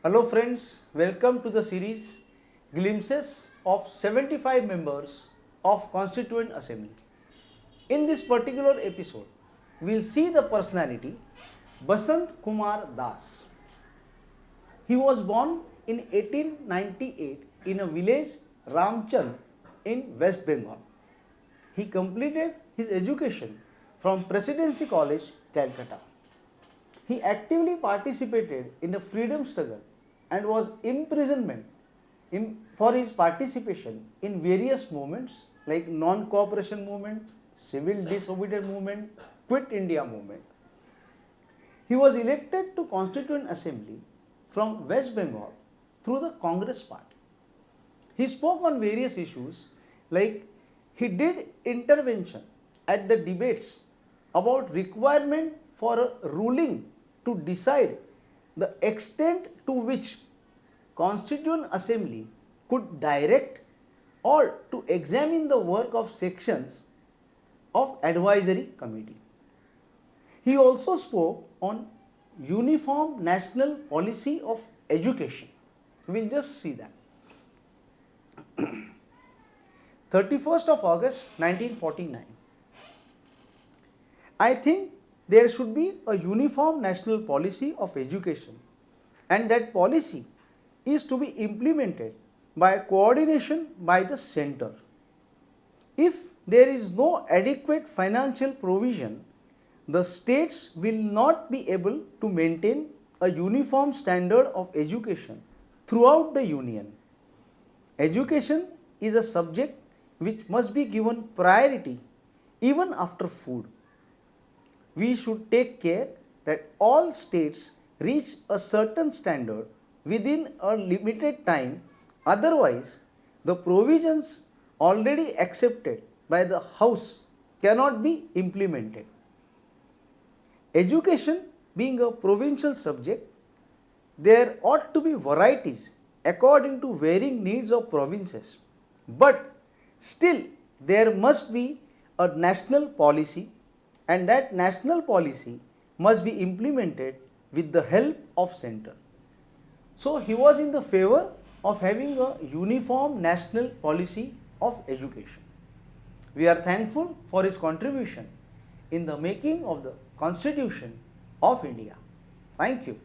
Hello friends, welcome to the series Glimpses of 75 members of Constituent Assembly. In this particular episode, we will see the personality Basant Kumar Das. He was born in 1898 in a village Ramchand in West Bengal. He completed his education from Presidency College, Calcutta. He actively participated in the freedom struggle and was imprisoned for his participation in various movements like non-cooperation movement, civil disobedience movement, Quit India movement. He was elected to Constituent Assembly from West Bengal through the Congress party. He spoke on various issues like he did intervention at the debates about requirement for a ruling to decide the extent to which Constituent Assembly could direct or to examine the work of sections of advisory committee. He also spoke on uniform national policy of education. We will just see that. 31st of August 1949. I think there should be a uniform national policy of education, and that policy is to be implemented by coordination by the center. If there is no adequate financial provision, the states will not be able to maintain a uniform standard of education throughout the union. Education is a subject which must be given priority even after food. We should take care that all states reach a certain standard within a limited time, otherwise the provisions already accepted by the House cannot be implemented. Education being a provincial subject, there ought to be varieties according to varying needs of provinces, but still there must be a national policy, and that national policy must be implemented with the help of center. So he was in the favor of having a uniform national policy of education. We are thankful for his contribution in the making of the Constitution of India. Thank you.